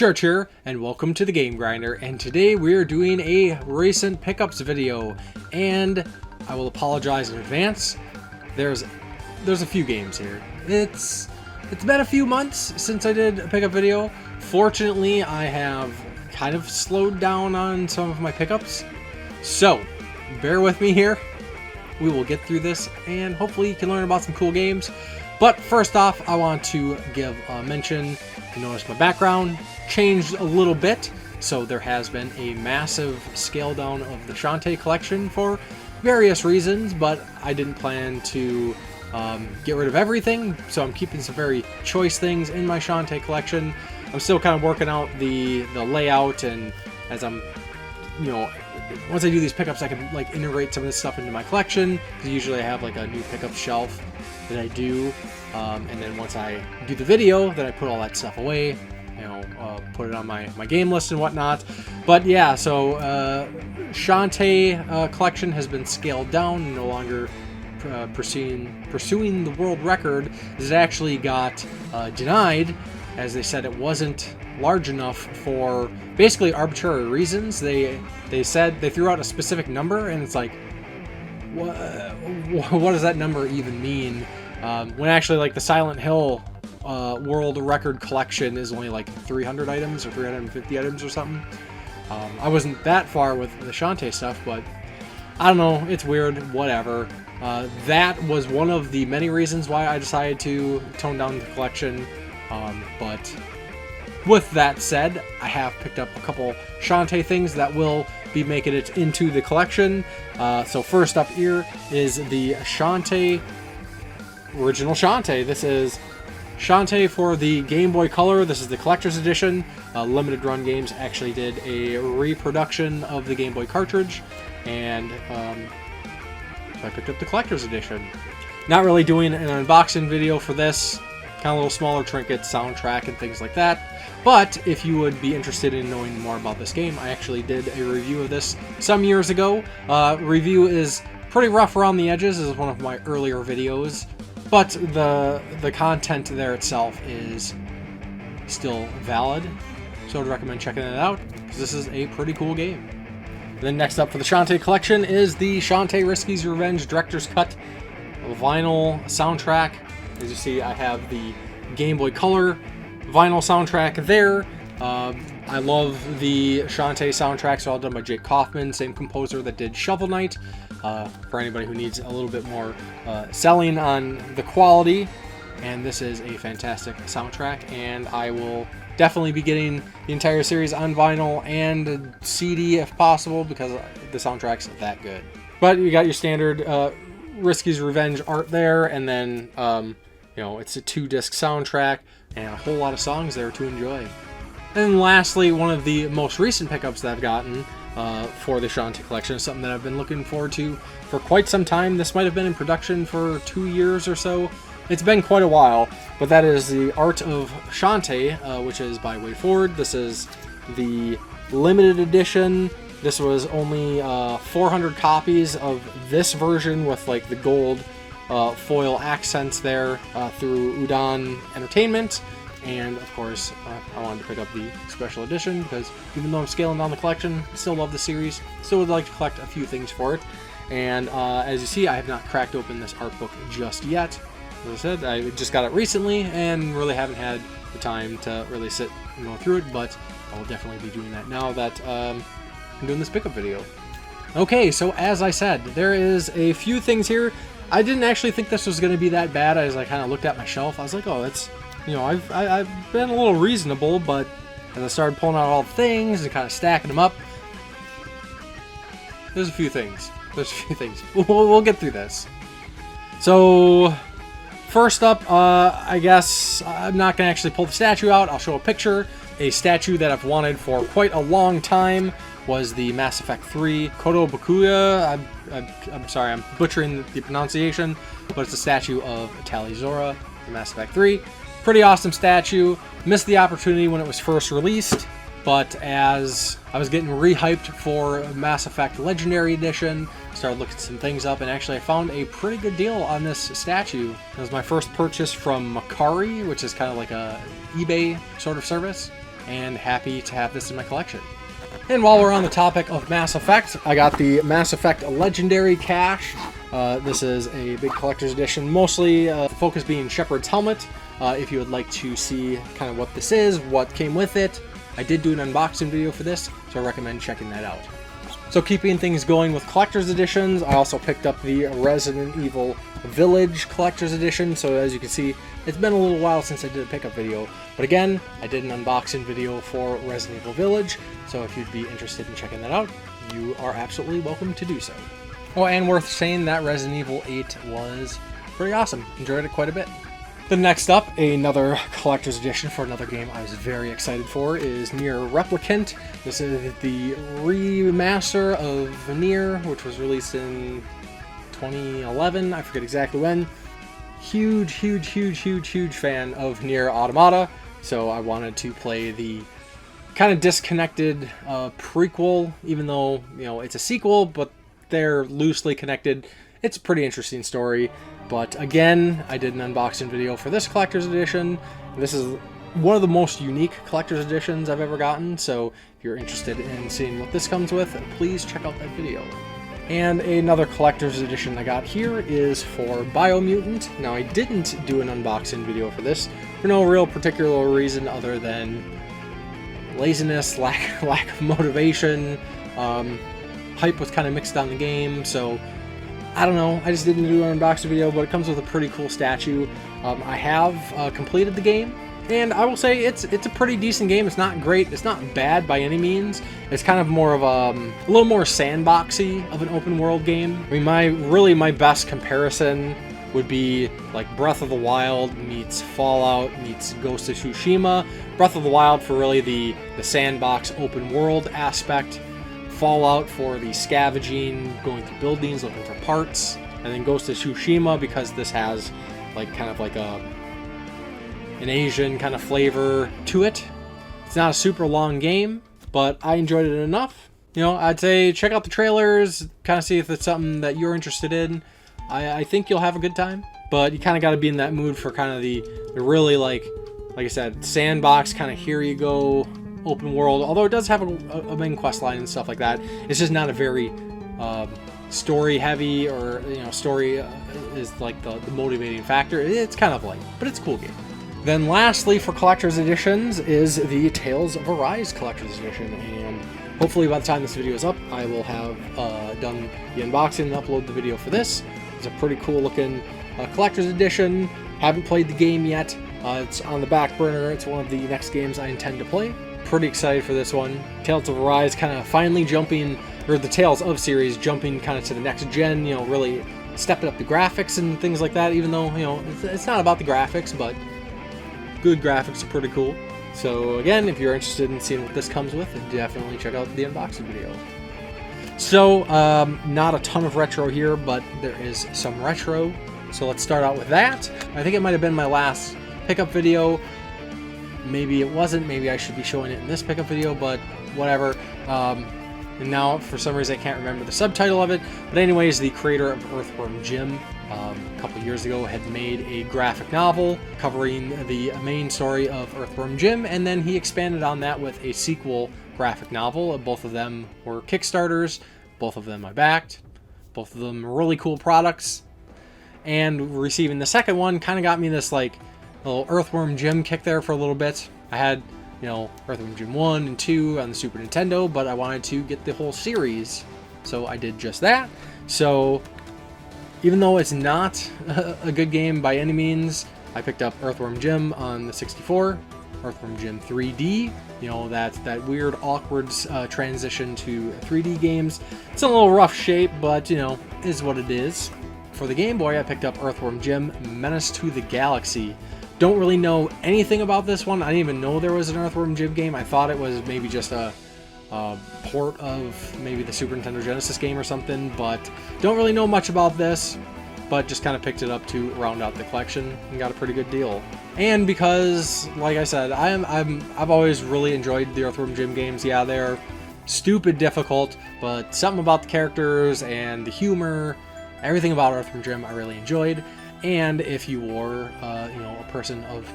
Church here, and welcome to the Game Grinder, and today we're doing a recent pickups video, and I will apologize in advance. There's a few games here. It's been a few months since I did a pickup video. Fortunately, I have kind of slowed down on some of my pickups, so bear with me here. We will get through this, and hopefully you can learn about some cool games. But first off, I want to give a mention. You notice my background changed a little bit, so there has been a massive scale down of the Shantae collection for various reasons, but I didn't plan to get rid of everything, so I'm keeping some very choice things in my Shantae collection. I'm still kind of working out the layout, and as I'm, once I do these pickups, I can like integrate some of this stuff into my collection, because usually I have like a new pickup shelf that I do, and then once I do the video, then I put all that stuff away, put it on my game list and whatnot. But yeah, so Shantae collection has been scaled down, no longer pursuing the world record. It actually got denied, as they said it wasn't large enough for basically arbitrary reasons. They said they threw out a specific number, and it's like, what does that number even mean? When actually, like, the Silent Hill world record collection is only like 300 items or 350 items or something. I wasn't that far with the Shantae stuff, but I don't know, it's weird, whatever. That was one of the many reasons why I decided to tone down the collection. But with that said, I have picked up a couple Shantae things that will be making it into the collection. So first up here is the Shantae, original Shantae. This is Shantae for the Game Boy Color. This is the collector's edition. Limited Run Games actually did a reproduction of the Game Boy cartridge, and so I picked up the collector's edition. Not really doing an unboxing video for this, kind of a little smaller trinkets, soundtrack, and things like that. But if you would be interested in knowing more about this game, I actually did a review of this some years ago. Review is pretty rough around the edges. This is one of my earlier videos, but the content there itself is still valid, so I'd recommend checking it out, because this is a pretty cool game. And then next up for the Shantae collection is the Shantae Risky's Revenge Director's Cut vinyl soundtrack. As you see, I have the Game Boy Color vinyl soundtrack there. I love the Shantae soundtracks, all done by Jake Kaufman, same composer that did Shovel Knight. For anybody who needs a little bit more selling on the quality, and this is a fantastic soundtrack, and I will definitely be getting the entire series on vinyl and CD if possible, because the soundtrack's that good. But you got your standard Risky's Revenge art there, and then it's a 2-disc soundtrack and a whole lot of songs there to enjoy. And lastly, one of the most recent pickups that I've gotten for the Shantae collection is something that I've been looking forward to for quite some time. This might have been in production for 2 years or so. It's been quite a while, but that is the Art of Shantae, which is by Way Forward. This is the limited edition. This was only 400 copies of this version with like the gold foil accents there through Udon Entertainment. And of course, I wanted to pick up the special edition, because even though I'm scaling down the collection, I still love the series, still would like to collect a few things for it. And as you see, I have not cracked open this art book just yet. As I said, I just got it recently and really haven't had the time to really sit and go through it, but I will definitely be doing that now that I'm doing this pickup video. Okay, so as I said, there is a few things here. I didn't actually think this was going to be that bad. As I kind of looked at my shelf, I was like, oh, that's, I've been a little reasonable, but as I started pulling out all the things and kind of stacking them up, there's a few things. We'll get through this. So first up, I guess I'm not going to actually pull the statue out. I'll show a picture. A statue that I've wanted for quite a long time was the Mass Effect 3 Koto Bakuya. I'm sorry, I'm butchering the pronunciation, but it's a statue of Tali Zora in Mass Effect 3. Pretty awesome statue. Missed the opportunity when it was first released, but as I was getting rehyped for Mass Effect Legendary Edition, started looking some things up, and actually I found a pretty good deal on this statue. It was my first purchase from Macari, which is kind of like a eBay sort of service. and happy to have this in my collection. And while we're on the topic of Mass Effect, I got the Mass Effect Legendary Cache. This is a big collector's edition, mostly the focus being Shepard's helmet. If you would like to see kind of what this is, what came with it, I did do an unboxing video for this, so I recommend checking that out. So keeping things going with collector's editions, I also picked up the Resident Evil Village collector's edition. So as you can see, it's been a little while since I did a pickup video, but again, I did an unboxing video for Resident Evil Village, so if you'd be interested in checking that out, you are absolutely welcome to do so. Oh, and worth saying that Resident Evil 8 was pretty awesome. Enjoyed it quite a bit. The next up, another collector's edition for another game I was very excited for, is Nier Replicant. This is the remaster of Nier, which was released in 2011, I forget exactly when. Huge fan of Nier Automata, so I wanted to play the kind of disconnected prequel, even though, you know, it's a sequel, but they're loosely connected. It's a pretty interesting story. But again, I did an unboxing video for this collector's edition. This is one of the most unique collector's editions I've ever gotten, so if you're interested in seeing what this comes with, please check out that video. And another collector's edition I got here is for Biomutant. Now, I didn't do an unboxing video for this for no real particular reason other than laziness, lack of motivation. Hype was kind of mixed on the game, so I don't know, I just didn't do an unboxing video, but it comes with a pretty cool statue. I have completed the game, and I will say it's a pretty decent game. It's not great, it's not bad by any means. It's kind of more of a little more sandboxy of an open world game. I mean, my best comparison would be like Breath of the Wild meets Fallout meets Ghost of Tsushima. Breath of the Wild for really the sandbox open world aspect. Fallout for the scavenging, going through buildings, looking for parts, and then Ghost of Tsushima because this has like kind of like an Asian kind of flavor to it. It's not a super long game, but I enjoyed it enough. You know, I'd say check out the trailers, kind of see if it's something that you're interested in. I think you'll have a good time, but you kind of got to be in that mood for kind of the really like I said, sandbox kind of here you go open world, although it does have a main quest line and stuff like that. It's just not a very story heavy, or, you know, story is like the motivating factor. It's kind of light, but it's a cool game. Then lastly, for collector's editions, is the Tales of Arise collector's edition, and hopefully by the time this video is up, I will have done the unboxing and upload the video for this. It's a pretty cool looking collector's edition. Haven't played the game yet. It's on the back burner. It's one of the next games I intend to play. Pretty excited for this one. Tales of Arise kind of finally jumping, or the Tales of series jumping kind of to the next gen, you know, really stepping up the graphics and things like that, even though, you know, it's not about the graphics, but good graphics are pretty cool. So again, if you're interested in seeing what this comes with, definitely check out the unboxing video. So, not a ton of retro here, but there is some retro. So let's start out with that. I think it might have been my last pickup video. Maybe it wasn't.Maybe I should be showing it in this pickup video, but whatever. And now, for some reason, I can't remember the subtitle of it. But anyways, the creator of Earthworm Jim, a couple years ago, had made a graphic novel covering the main story of Earthworm Jim, and then he expanded on that with a sequel graphic novel. Both of them were Kickstarters. Both of them I backed. Both of them really cool products. And receiving the second one kind of got me this like little Earthworm Jim kick there for a little bit. I had, you know, Earthworm Jim 1 and 2 on the Super Nintendo, but I wanted to get the whole series, so I did just that. So even though it's not a good game by any means, I picked up Earthworm Jim on the 64, Earthworm Jim 3D, you know, that weird awkward transition to 3D games. It's in a little rough shape, but, you know, is what it is. For the Game Boy, I picked up Earthworm Jim Menace to the Galaxy. Don't really know anything about this one. I didn't even know there was an Earthworm Jim game. I thought it was maybe just a port of maybe the Super Nintendo Genesis game or something, but don't really know much about this, but just kind of picked it up to round out the collection and got a pretty good deal. And because, like I said, I've always really enjoyed the Earthworm Jim games. Yeah, they're stupid difficult, but something about the characters and the humor, everything about Earthworm Jim I really enjoyed. And if you were, you know, a person of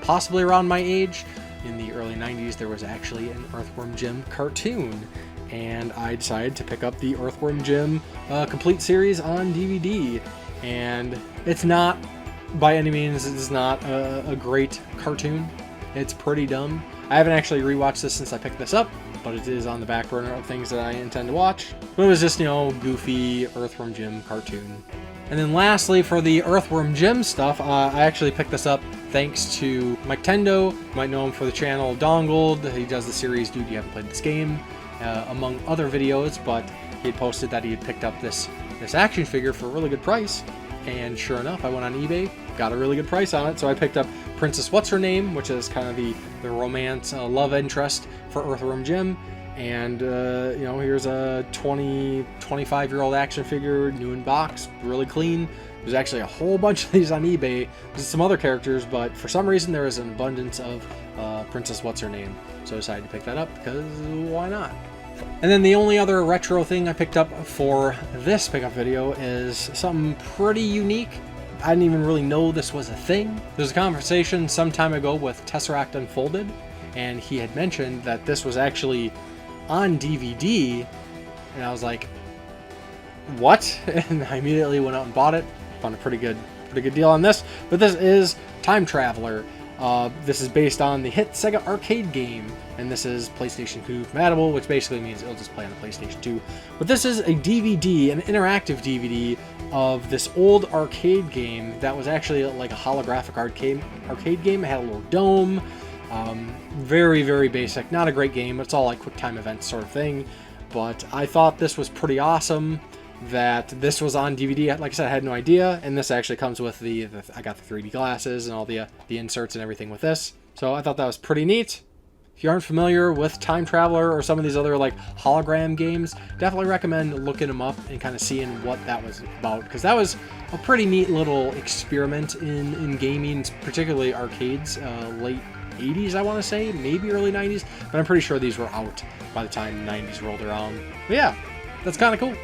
possibly around my age, in the early 90s, there was actually an Earthworm Jim cartoon, and I decided to pick up the Earthworm Jim complete series on DVD. And it's not, by any means, it's not a great cartoon. It's pretty dumb. I haven't actually rewatched this since I picked this up, but it is on the back burner of things that I intend to watch. But it was just, goofy Earthworm Jim cartoon. And then lastly, for the Earthworm Jim stuff, I actually picked this up thanks to Mike Tendo. You might know him for the channel Dongled. He does the series Dude, You Haven't Played This Game, among other videos, but he had posted that he had picked up this action figure for a really good price. And sure enough, I went on eBay, got a really good price on it, so I picked up Princess What's-Her-Name, which is kind of the romance love interest for Earthworm Jim. And, here's a 25-year-old action figure, new in box, really clean. There's actually a whole bunch of these on eBay. There's some other characters, but for some reason there is an abundance of Princess What's-Her-Name. So I decided to pick that up, because why not? And then the only other retro thing I picked up for this pickup video is something pretty unique. I didn't even really know this was a thing. There's a conversation some time ago with Tesseract Unfolded, and he had mentioned that this was actually on DVD, and I was like, what? And I immediately went out and bought it. Found a pretty good deal on this. But this is Time Traveler. This is based on the hit Sega arcade game, and this is PlayStation 2 compatible, which basically means it'll just play on the PlayStation 2. But this is a DVD, an interactive DVD of this old arcade game that was actually like a holographic arcade game. It had a little dome. Very, very basic. Not a great game. It's all like quick time events sort of thing. But I thought this was pretty awesome that this was on DVD. Like I said, I had no idea. And this actually comes with I got the 3D glasses and all the inserts and everything with this. So I thought that was pretty neat. If you aren't familiar with Time Traveler or some of these other like hologram games, definitely recommend looking them up and kind of seeing what that was about, because that was a pretty neat little experiment in gaming, particularly arcades, late 80s, I want to say, maybe early 90s, but I'm pretty sure these were out by the time the 90s rolled around. But yeah, that's kind of cool.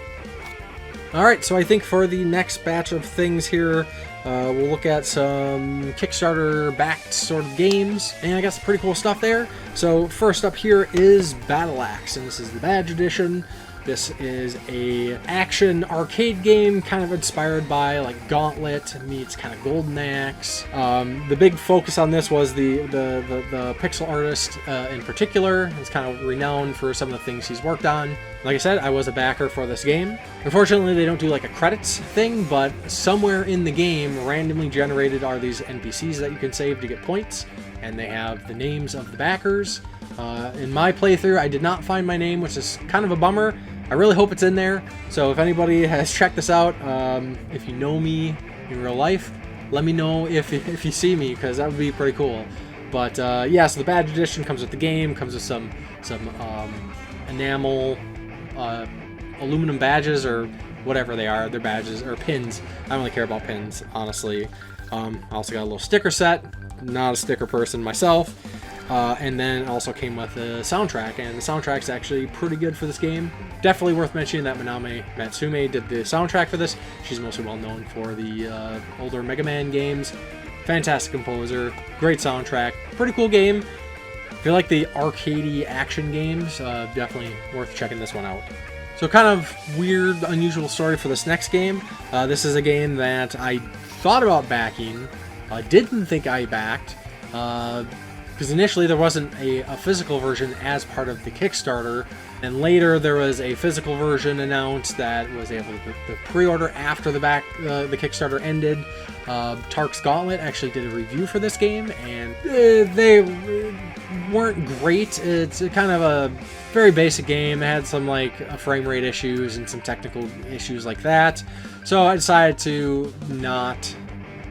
Alright, so I think for the next batch of things here, we'll look at some Kickstarter-backed sort of games, and I got some pretty cool stuff there. So first up here is Battle Axe, and this is the Badge Edition. This is a action arcade game, kind of inspired by like Gauntlet meets kind of Golden Axe. The big focus on this was the pixel artist in particular. He's kind of renowned for some of the things he's worked on. Like I said, I was a backer for this game. Unfortunately, they don't do like a credits thing, but somewhere in the game, randomly generated are these NPCs that you can save to get points, and they have the names of the backers. In my playthrough, I did not find my name, which is kind of a bummer. I really hope it's in there. So if anybody has checked this out, if you know me in real life, let me know if you see me, because that would be pretty cool. But yeah, so the Badge Edition comes with the game, comes with some enamel aluminum badges, or whatever they are. They're badges or pins. I don't really care about pins, honestly. I also got a little sticker set. Not a sticker person myself. And then it also came with a soundtrack, and the soundtrack's actually pretty good for this game. Definitely worth mentioning that Manami Matsume did the soundtrack for this. She's mostly well known for the older Mega Man games. Fantastic composer, great soundtrack, pretty cool game. If you like the arcadey action games, definitely worth checking this one out. So kind of weird, unusual story for this next game. This is a game that I thought about backing, didn't think I backed, because initially there wasn't a physical version as part of the Kickstarter, and later there was a physical version announced that was able to pre-order after the Kickstarter ended. Tark's Gauntlet actually did a review for this game, and they weren't great. It's kind of a very basic game. It had some like frame rate issues and some technical issues like that, so I decided to not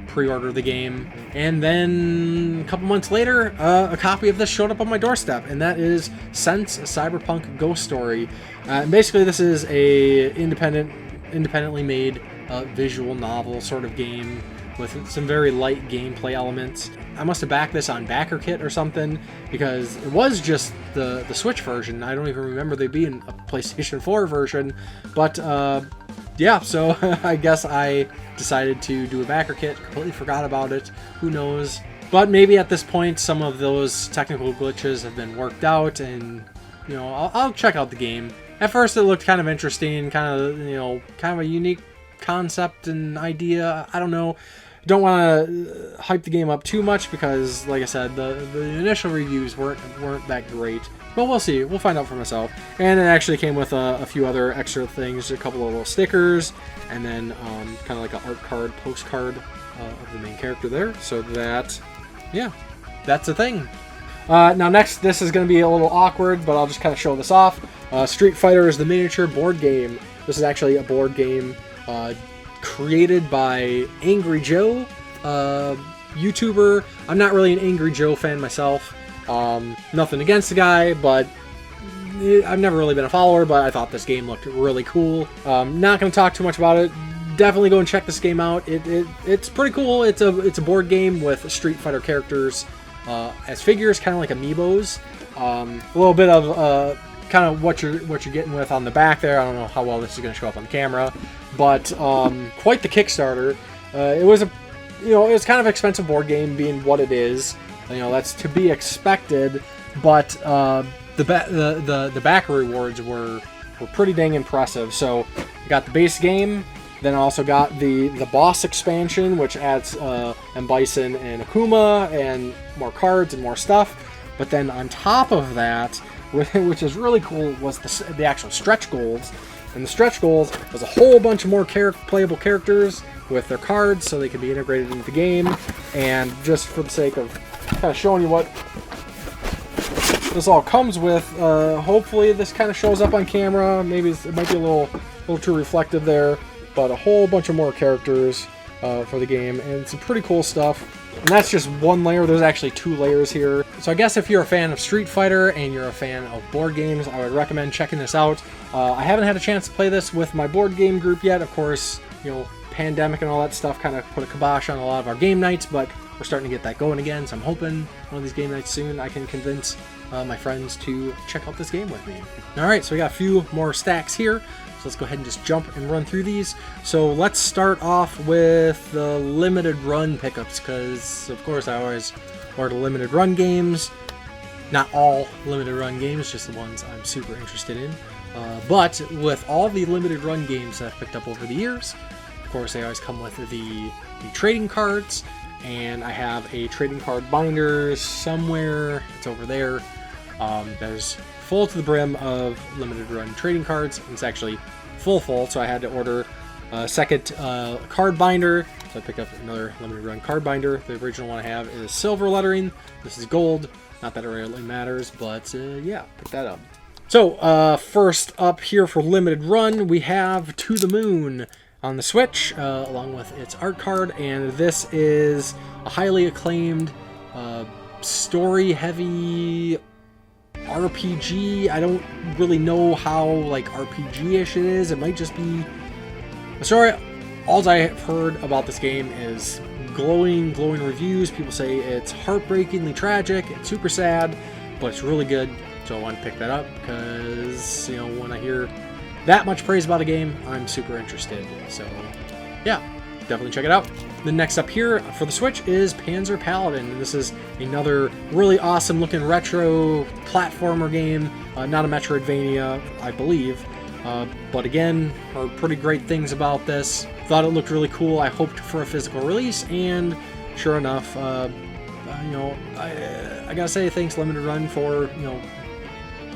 pre-order the game. And then a couple months later, a copy of this showed up on my doorstep, and that is Sense, a Cyberpunk Ghost Story. Basically, this is a independently made visual novel sort of game with some very light gameplay elements. I must have backed this on BackerKit or something, because it was just the Switch version. I don't even remember there being a PlayStation 4 version, but yeah, so I guess I decided to do a BackerKit, completely forgot about it. Who knows? But maybe at this point some of those technical glitches have been worked out, and you know, I'll check out the game. At first it looked kind of interesting, kind of, you know, kind of a unique concept and idea. I don't know. Don't want to hype the game up too much because, like I said, the initial reviews weren't that great. But we'll see. We'll find out for myself. And it actually came with a few other extra things, a couple of little stickers, and then kind of like an art card, postcard of the main character there. So that, yeah, that's a thing. Now next, this is going to be a little awkward, but I'll just kind of show this off. Street Fighter is the miniature board game. This is actually a board game created by Angry Joe, YouTuber. I'm not really an Angry Joe fan myself. Nothing against the guy, but I've never really been a follower, but I thought this game looked really cool. Not going to talk too much about it. Definitely go and check this game out. It's pretty cool. It's a board game with Street Fighter characters as figures, kind of like amiibos. A little bit of kind of what you're getting with on the back there. I don't know how well this is going to show up on the camera, but quite the Kickstarter. It was it's kind of expensive board game, being what it is. You know, that's to be expected, but the back rewards were pretty dang impressive. So you got the base game, then also got the boss expansion, which adds M. Bison and Akuma and more cards and more stuff. But then on top of that, which is really cool, was the actual stretch goals. And the stretch goals was a whole bunch of more playable characters with their cards, so they can be integrated into the game. And just for the sake of kind of showing you what this all comes with, hopefully this kind of shows up on camera. Maybe it might be a little too reflective there, but a whole bunch of more characters for the game, and some pretty cool stuff. And that's just one layer. There's actually 2 layers here. So I guess if you're a fan of Street Fighter and you're a fan of board games, I would recommend checking this out. I haven't had a chance to play this with my board game group yet. Of course, you know, pandemic and all that stuff kind of put a kibosh on a lot of our game nights, but we're starting to get that going again. So I'm hoping one of these game nights soon I can convince my friends to check out this game with me. Alright, so we got a few more stacks here. So let's go ahead and just jump and run through these. So let's start off with the limited run pickups, because of course I always order limited run games. Not all limited run games, just the ones I'm super interested in. But with all the limited run games that I've picked up over the years, of course they always come with the trading cards, and I have a trading card binder somewhere. It's over there. There's full to the brim of limited run trading cards. It's actually full, so I had to order a second card binder. So I picked up another limited run card binder. The original one I have is silver lettering. This is gold. Not that it really matters, but yeah, pick that up. So first up here for limited run, we have To the Moon on the Switch, along with its art card, and this is a highly acclaimed story-heavy RPG. I don't really know how like RPG-ish it is. It might just be a story. All I have heard about this game is glowing reviews. People say it's heartbreakingly tragic, it's super sad, but it's really good. So I want to pick that up because, you know, when I hear that much praise about a game, I'm super interested. So yeah, definitely check it out. The next up here for the Switch is Panzer Paladin, and this is another really awesome looking retro platformer game. Not a Metroidvania, I believe, but again, heard pretty great things about this. Thought it looked really cool. I hoped for a physical release, and sure enough, you know, I gotta say thanks Limited Run for, you know,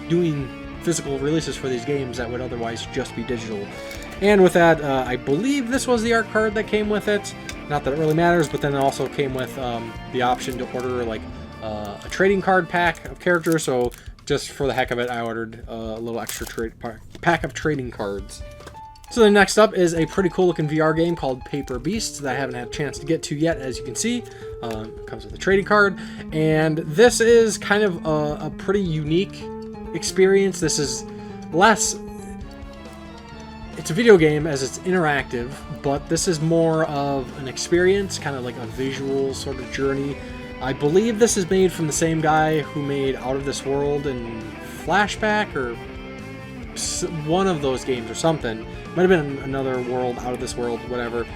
doing physical releases for these games that would otherwise just be digital. And with that, I believe this was the art card that came with it. Not that it really matters, but then it also came with the option to order like a trading card pack of characters. So just for the heck of it, I ordered a little extra pack of trading cards. So then next up is a pretty cool looking VR game called Paper Beasts that I haven't had a chance to get to yet. As you can see, it comes with a trading card, and this is kind of a pretty unique experience. This is less, it's a video game as it's interactive, but this is more of an experience, kind of like a visual sort of journey. I believe this is made from the same guy who made Out of This World and Flashback, or one of those games or something. Might have been another world, Out of This World, whatever.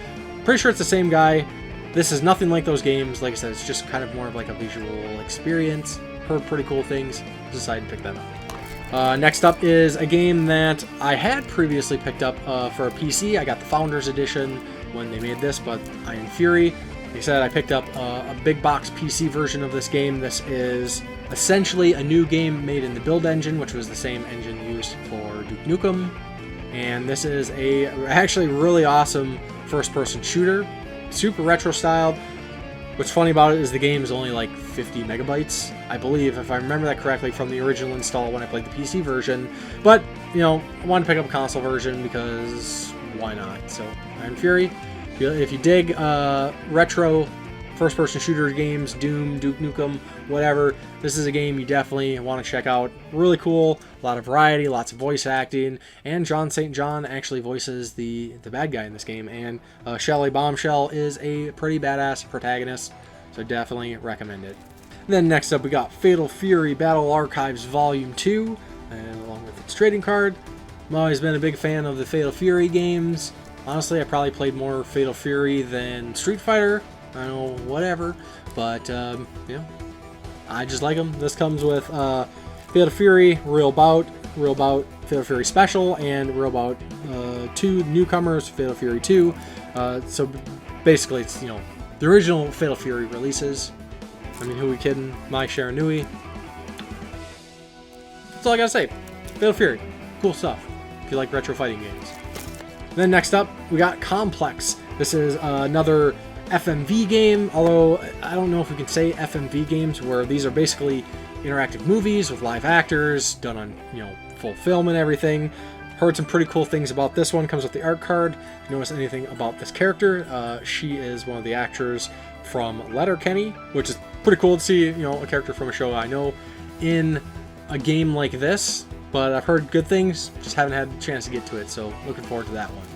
Pretty sure it's the same guy. This is nothing like those games. Like I said, it's just kind of more of like a visual experience. Heard pretty cool things. Decided to pick that up. Next up is a game that I had previously picked up for a PC. I got the Founders Edition when they made this, but Iron Fury. Like I said, I picked up a big box PC version of this game. This is essentially a new game made in the build engine, which was the same engine used for Duke Nukem. And this is a actually really awesome first-person shooter, super retro styled. What's funny about it is the game is only like 50 megabytes, I believe, if I remember that correctly, from the original install when I played the PC version. But, you know, I wanted to pick up a console version because why not? So, Iron Fury. If you dig retro first-person shooter games, Doom, Duke Nukem, whatever, this is a game you definitely want to check out. Really cool, a lot of variety, lots of voice acting, and John St. John actually voices the bad guy in this game, and Shelley Bombshell is a pretty badass protagonist, so definitely recommend it. And then next up we got Fatal Fury Battle Archives Volume 2, and along with its trading card. I've always been a big fan of the Fatal Fury games. Honestly, I probably played more Fatal Fury than Street Fighter. I don't know, whatever, but, you know, I just like them. This comes with Fatal Fury, Real Bout, Fatal Fury Special, and Real Bout 2 Newcomers, Fatal Fury 2. So basically, it's, you know, the original Fatal Fury releases. I mean, who are we kidding? Mai Shiranui. That's all I gotta say. Fatal Fury, cool stuff, if you like retro fighting games. Then next up, we got Complex. This is another FMV game, although I don't know if we can say FMV games, where these are basically interactive movies with live actors done on, you know, full film and everything. Heard some pretty cool things about this one. Comes with the art card. If you notice anything about this character, she is one of the actors from Letterkenny, which is pretty cool to see, you know, a character from a show I know in a game like this. But I've heard good things, just haven't had a chance to get to it, so looking forward to that one.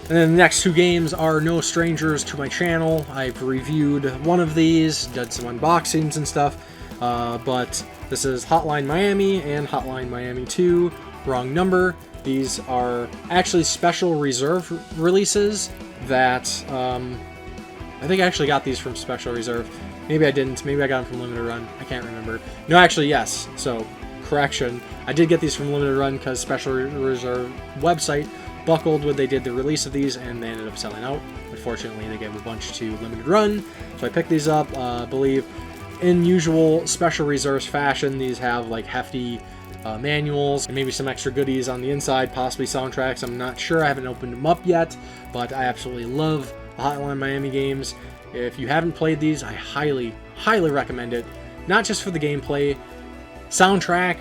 And then the next two games are no strangers to my channel. I've reviewed one of these, did some unboxings and stuff, but this is Hotline Miami and Hotline Miami 2, wrong number. These are actually special reserve releases that, I think I actually got these from Special Reserve. Maybe I didn't, maybe I got them from Limited Run, I can't remember. No, actually, yes, so, correction. I did get these from Limited Run because Special Reserve website buckled when they did the release of these, and they ended up selling out. Unfortunately, they gave a bunch to Limited Run, so I picked these up. I believe in usual Special Reserves fashion, these have like hefty manuals and maybe some extra goodies on the inside, possibly soundtracks. I'm not sure, I haven't opened them up yet, but I absolutely love the Hotline Miami games. If you haven't played these, I highly recommend it. Not just for the gameplay, soundtrack,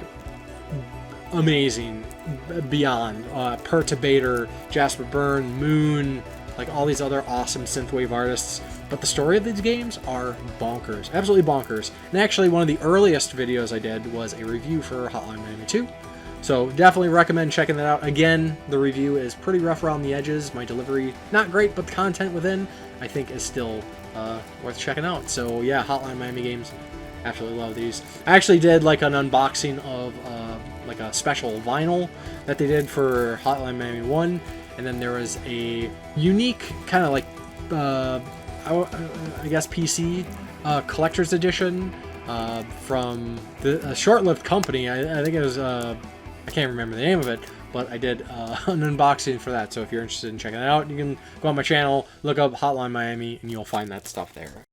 amazing, beyond. Perturbator, Jasper Byrne, Moon, like all these other awesome synthwave artists. But the story of these games are bonkers, absolutely bonkers. And actually, one of the earliest videos I did was a review for Hotline Miami 2. So definitely recommend checking that out. Again, the review is pretty rough around the edges. My delivery, not great, but the content within, I think, is still worth checking out. So yeah, Hotline Miami games, absolutely love these. I actually did like an unboxing of like a special vinyl that they did for Hotline Miami 1, and then there was a unique kind of like I guess PC collector's edition from a short-lived company. I think it was I can't remember the name of it, but I did an unboxing for that. So if you're interested in checking it out, you can go on my channel, look up Hotline Miami, and you'll find that stuff there.